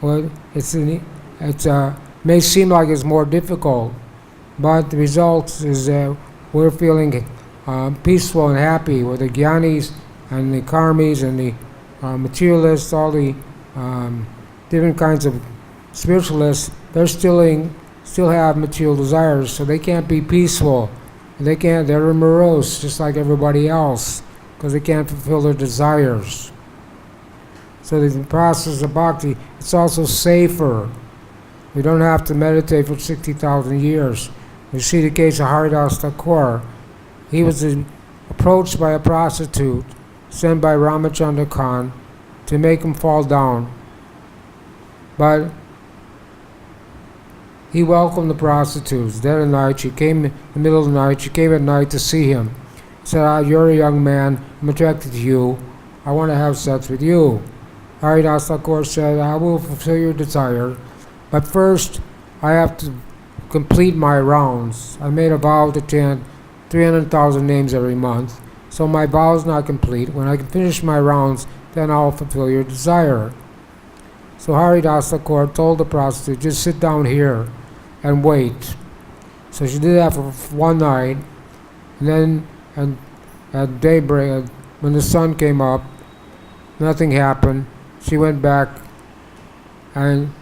Well, it may seem like it's more difficult, but the result is that we're feeling peaceful and happy, where the Gyanis and the Karmis and the materialists, all the different kinds of spiritualists, they're still have material desires, so they can't be peaceful. They're morose, just like everybody else, because they can't fulfill their desires. So the process of bhakti, it's also safer. We don't have to meditate for 60,000 years. We see the case of Haridas Thakur. He was approached by a prostitute sent by Ramachandra Khan to make him fall down. But he welcomed the prostitutes. Then at night, she came in the middle of the night, she came at night to see him. Said, you're a young man, I'm attracted to you, I want to have sex with you. Haridas Thakur said, I will fulfill your desire, but first I have to complete my rounds. I made a vow to chant 300,000 names every month, so my vow is not complete. When I can finish my rounds, then I'll fulfill your desire. So Haridas Thakur told the prostitute, just sit down here and wait. So she did that for one night, and then at daybreak, when the sun came up, nothing happened. She went back, and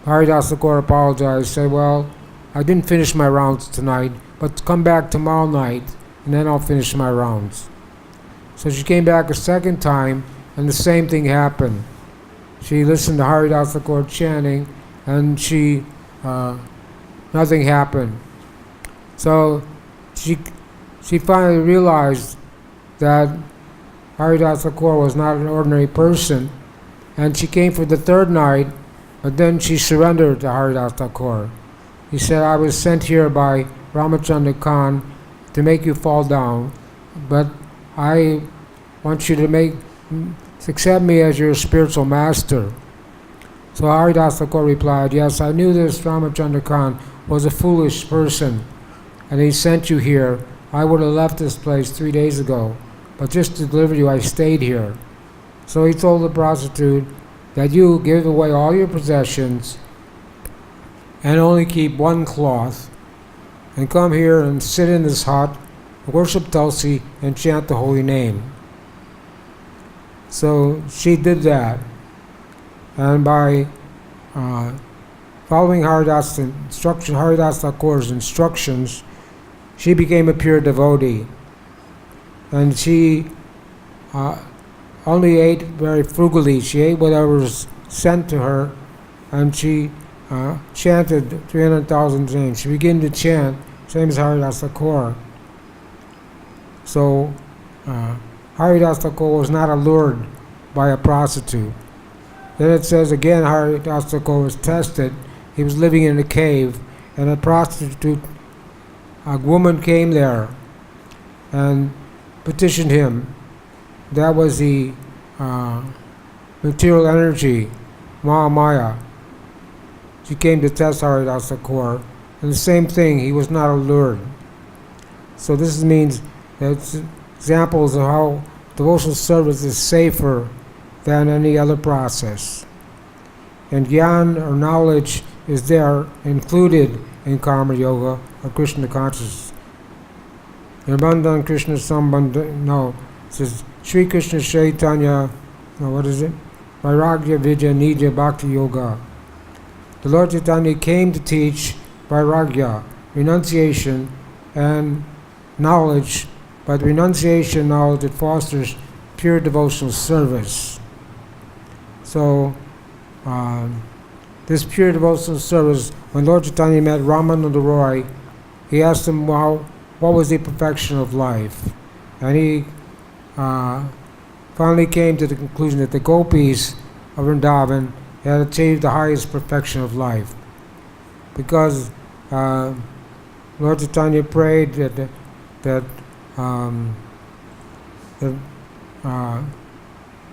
Haridas Thakur apologized, said, well, I didn't finish my rounds tonight, but come back tomorrow night, and then I'll finish my rounds. So she came back a second time, and the same thing happened. She listened to Haridas Thakur chanting, and nothing happened. So she finally realized that Haridas Thakur was not an ordinary person, and she came for the third night, but then she surrendered to Haridas Thakur. He said, I was sent here by Ramachandra Khan to make you fall down, but I want you to accept me as your spiritual master. So Haridas Thakur replied, yes, I knew this Ramachandra Khan was a foolish person, and he sent you here. I would have left this place 3 days ago, but just to deliver you, I stayed here. So he told the prostitute that you give away all your possessions and only keep one cloth, and come here and sit in this hut, worship Tulsi, and chant the holy name. So she did that, and by following Haridas Thakur's instructions, she became a pure devotee. And she only ate very frugally. She ate whatever was sent to her, and she chanted 300,000 names. She began to chant, same as Haridas Thakur. So Haridas Thakur was not allured by a prostitute. Then it says again, Haridas Thakur was tested. He was living in a cave, and a woman came there and petitioned him. That was the material energy, Mahamaya. She came to test Haridas Thakur, and the same thing, he was not allured. So this means that examples of how devotional service is safer than any other process. And Gyan, or knowledge, is there included in Karma Yoga or Krishna consciousness. Nirbandhan Krishna Sambandha, it says Sri Krishna Chaitanya, what is it? Vairagya Vidya Nidya Bhakti Yoga. The Lord Chaitanya came to teach Vairagya, renunciation, and knowledge, but renunciation knowledge that fosters pure devotional service. So this pure devotional service, when Lord Chaitanya met Ramananda Roy, he asked him, well, what was the perfection of life? And he finally came to the conclusion that the gopis of Vrindavan had achieved the highest perfection of life. Because Lord Chaitanya prayed that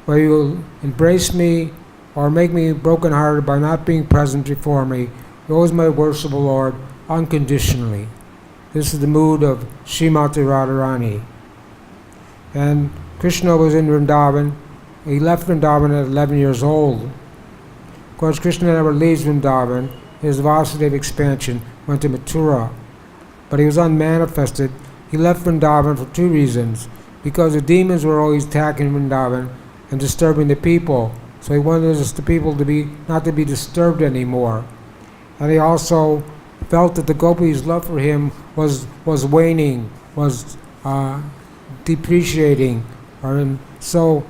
whether you will embrace me or make me brokenhearted by not being present before me, you always my worshipful Lord unconditionally. This is the mood of Srimati Radharani. And Krishna was in Vrindavan. He left Vrindavan at 11 years old. Of course, Krishna never leaves Vrindavan. His Vasudeva expansion went to Mathura. But he was unmanifested. He left Vrindavan for two reasons. Because the demons were always attacking Vrindavan and disturbing the people. So he wanted the people to not to be disturbed anymore. And he also felt that the gopis' love for him was waning, was depreciating. So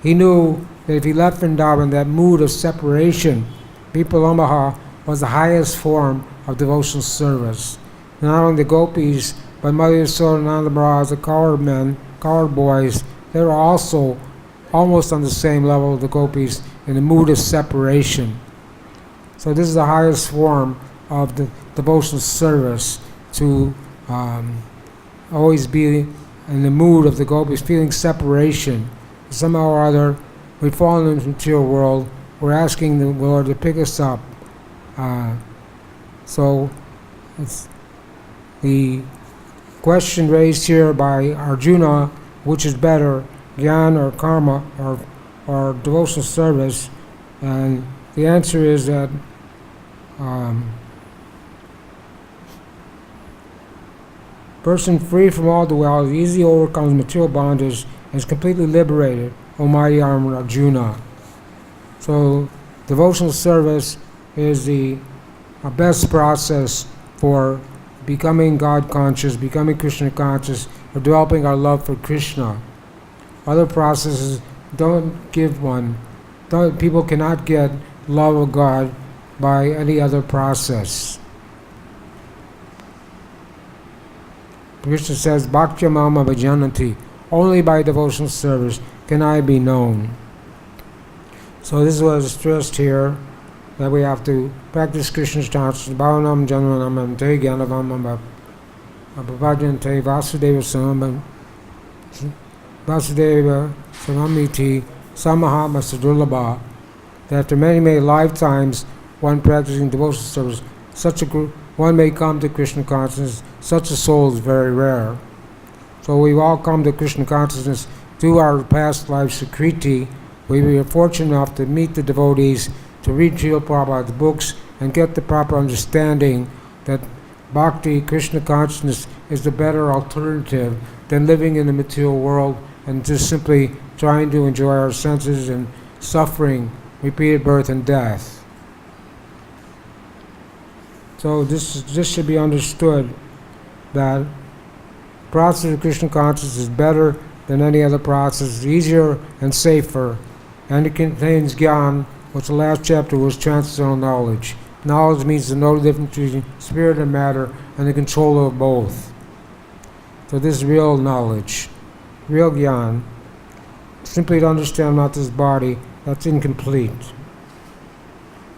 he knew that if he left Vrindavan, that mood of separation, Vipalamaha, was the highest form of devotional service. Not only the gopis, but Mother Yasoda and Nanda Maharaj, the cowherd boys, they were also almost on the same level of the gopis in the mood of separation. So this is the highest form of the devotional service, to always be in the mood of the gopis, feeling separation. Somehow or other, we've fallen into the material world. We're asking the Lord to pick us up. So it's the question raised here by Arjuna, which is better, Gyan or Karma or devotional service? And the answer is that person free from all duality easily overcomes material bondage and is completely liberated, O mighty armed Arjuna. So devotional service is the best process for becoming God conscious, becoming Krishna conscious, or developing our love for Krishna. Other processes don't give one. People cannot get love of God by any other process. Krishna says, Bhakti Mama Bhajanati, only by devotional service can I be known. So this was stressed here, that we have to practice Krishna's consciousness. Bhavanam Janmanam Te Gyanavam Bhavajante Vasudeva Samamiti Samaha Masadulabha. That after many, many lifetimes, one practicing devotional service, one may come to Krishna consciousness. Such a soul is very rare. So we've all come to Krishna consciousness through our past life Sukriti. We were fortunate enough to meet the devotees, to read Srila Prabhupada's books, and get the proper understanding that Bhakti, Krishna consciousness, is the better alternative than living in the material world and just simply trying to enjoy our senses and suffering repeated birth and death. So this should be understood, that process of Krishna consciousness is better than any other process, easier and safer, and it contains Gyan, which the last chapter was transcendental knowledge. Knowledge means to know the difference between spirit and matter and the control of both. So this is real knowledge, real Gyan. Simply to understand not this body, that's incomplete.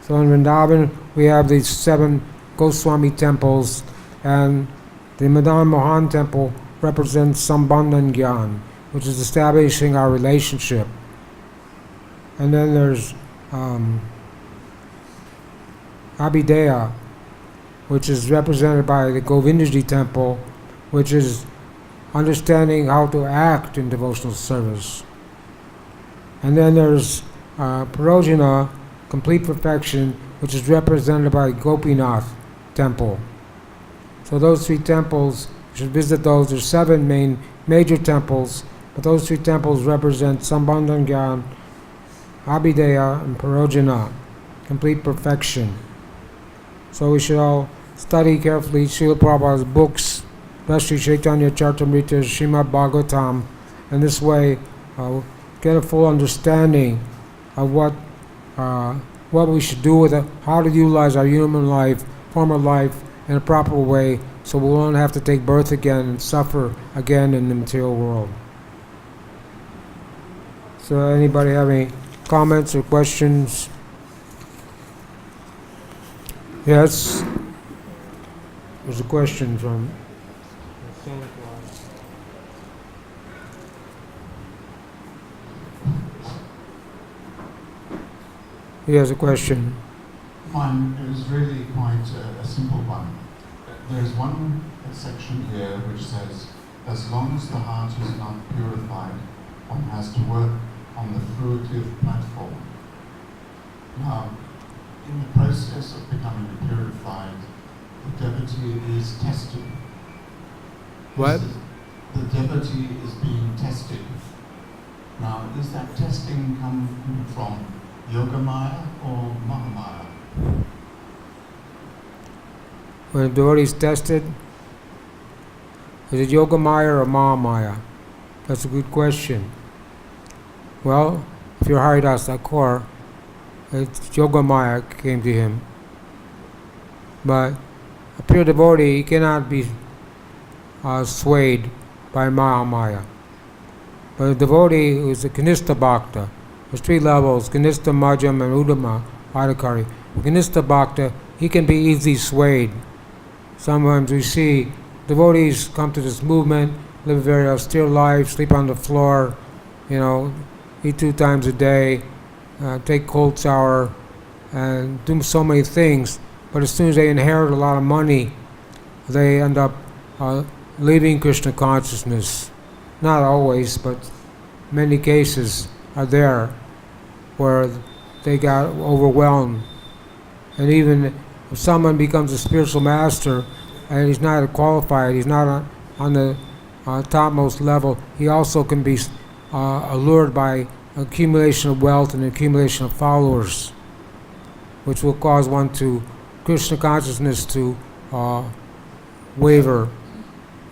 So in Vrindavan, we have these 7 Goswami temples, and the Madan Mohan temple represents Sambandhan Gyan, which is establishing our relationship. And then there's Abhideya, which is represented by the Govindaji temple, which is understanding how to act in devotional service. And then there's Parojana, complete perfection, which is represented by Gopinath temple. So those 3 temples, you should visit those. There's 7 major temples, but those 3 temples represent Sambandhan Gyan, Abhideya, and Parojana, complete perfection. So we should all study carefully Srila Prabhupada's books, especially Chaitanya Charitamrita, Srimad Bhagavatam, and this way get a full understanding of what what we should do with it, how to utilize our human life, form of life, in a proper way, so we won't have to take birth again and suffer again in the material world. So anybody have any comments or questions? Yes? There's a question from Santa Claus. He has a question. Mine is really quite a simple one. There's one section here which says, as long as the heart is not purified, one has to work on the fruitive platform. Now, in the process of becoming purified, the devotee is tested. What? The devotee is being tested. Now, is that testing come from Yoga Maya or Mahamaya? When a devotee is tested, is it Yoga Maya or Mahamaya? That's a good question. Well, if you're Haridas Thakur, it's Yoga Maya came to him. But a pure devotee cannot be swayed by Mahamaya. But a devotee who is a Kanistha Bhakta, there's 3 levels, Kanistha, Madhyam, and Uddama Adhikari. Kanistha Bhakta, he can be easily swayed. Sometimes we see devotees come to this movement, live a very austere life, sleep on the floor, eat 2 times a day, take cold shower, and do so many things. But as soon as they inherit a lot of money, they end up leaving Krishna consciousness. Not always, but many cases are there where they got overwhelmed. And even if someone becomes a spiritual master and he's not qualified, he's not on the topmost level, he also can be allured by accumulation of wealth and accumulation of followers, which will cause one to Krishna consciousness to waver,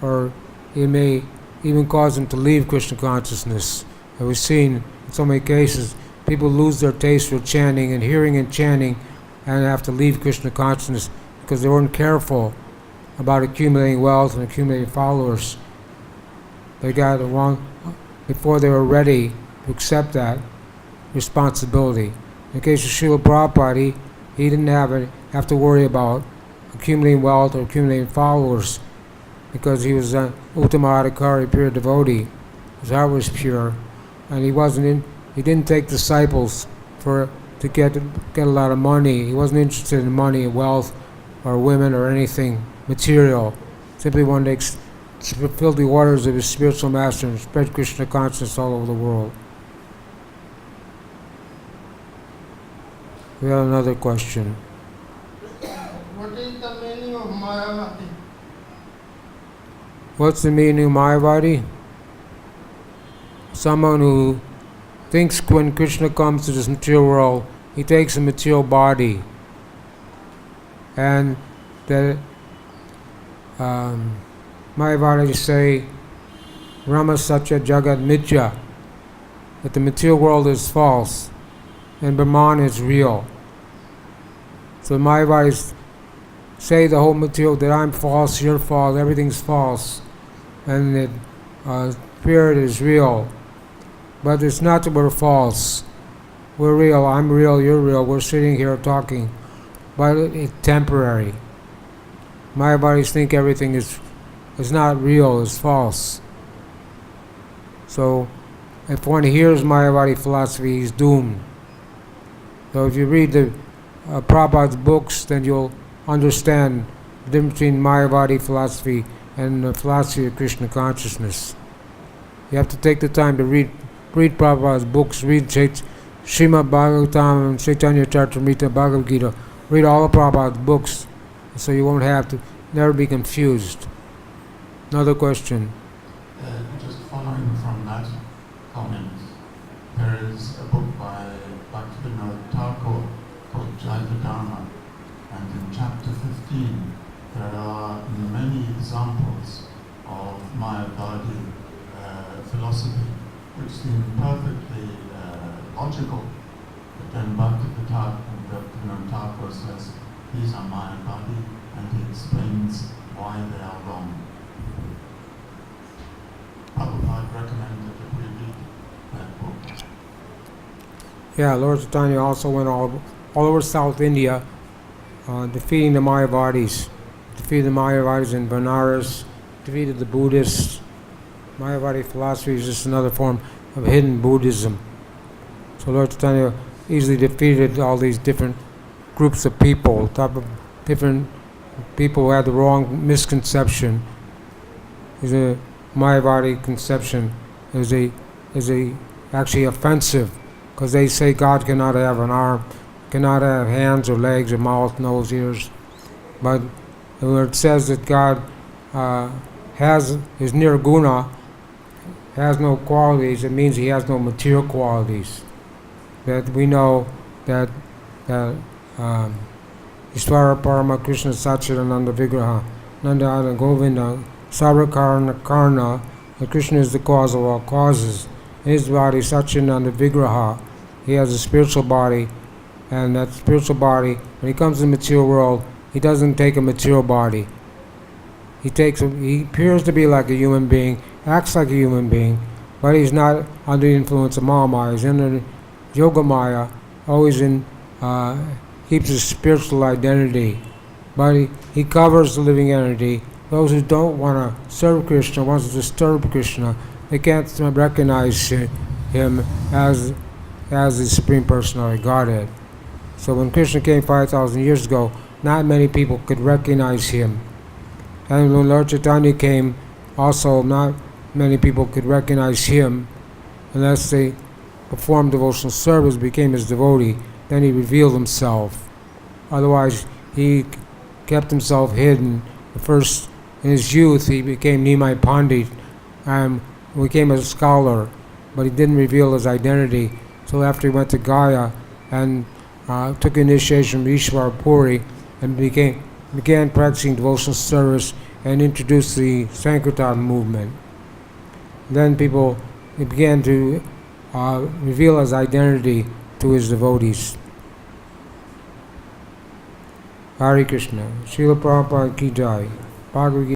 or it may even cause them to leave Krishna consciousness. And we've seen in so many cases people lose their taste for chanting and hearing and chanting and have to leave Krishna consciousness because they weren't careful about accumulating wealth and accumulating followers. They got it wrong before they were ready to accept that responsibility. In the case of Srila Prabhupada, he didn't have to worry about accumulating wealth or accumulating followers because he was an Uttama Adhikari, pure devotee. His heart was pure, and he didn't take disciples to get a lot of money. He wasn't interested in money, wealth, or women, or anything material. Simply wanted to fill the orders of his spiritual master and spread Krishna consciousness all over the world. We have another question. What is the meaning of Mayavadi? What's the meaning of Mayavadi? Someone who thinks when Krishna comes to this material world, he takes a material body, and that Mayavadi say Rama Satya Jagat Mithya, that the material world is false and Brahman is real. So Mayavadis say the whole material, that I'm false, you're false, everything's false, and that spirit is real. But it's not that we're false. We're real, I'm real, you're real, we're sitting here talking. But it's temporary. Mayavadis think everything is not real, it's false. So if one hears Mayavadi philosophy, he's doomed. So if you read the Prabhupada's books, then you'll understand the difference between Mayavadi philosophy and the philosophy of Krishna consciousness. You have to take the time to read Prabhupada's books, read Srimad Bhagavatam and Chaitanya Charitamrita, Bhagavad-Gita. Read all of Prabhupada's books, so you won't have to never be confused. Another question. Just following from that comment, there is a book by Bhakti-yoga called Jaiva Dharma, and in chapter 15 there are many examples of Mayavadi philosophy which seem perfectly logical. then Bhakti-yoga Thakur says, these are my body, and he explains why they are wrong. Prabhupada recommended that we read that book. Yeah, Lord Chaitanya also went all over South India, defeating the Mayavadis. Defeated the Mayavadis in Benares, defeated the Buddhists. Mayavadi philosophy is just another form of hidden Buddhism. So Lord Chaitanya easily defeated all these different groups of people, type of different people who had the wrong misconception. Is a Mayavadi conception is actually offensive, because they say God cannot have an arm, cannot have hands or legs or mouth, nose, ears. But where it says that God is nirguna, has no qualities, it means he has no material qualities. That we know that Ishvara Parama Krishna Satchidananda Vigraha Nanda Govinda Sarvakarna Karna, that Krishna is the cause of all causes. His body Satchidananda Vigraha, he has a spiritual body, and that spiritual body, when he comes in the material world, he doesn't take a material body. He appears to be like a human being, acts like a human being, but he's not under the influence of Mahamaya. He's under Yoga Maya, always keeps his spiritual identity. But he covers the living entity. Those who don't want to serve Krishna, want to disturb Krishna, they can't recognize him as the Supreme Personality of Godhead. So when Krishna came 5,000 years ago, not many people could recognize him. And when Lord Chaitanya came, also not many people could recognize him unless they performed devotional service, became his devotee. Then he revealed himself. Otherwise, he kept himself hidden. First, in his youth, he became Nimai Pandit and became a scholar, but he didn't reveal his identity. So after he went to Gaya and took initiation from Ishwar Puri and began practicing devotional service and introduced the Sankirtan movement. Then he began to reveal his identity to his devotees. Hare Krishna. Srila Prabhupada ki jai. Bhagavad-Gita.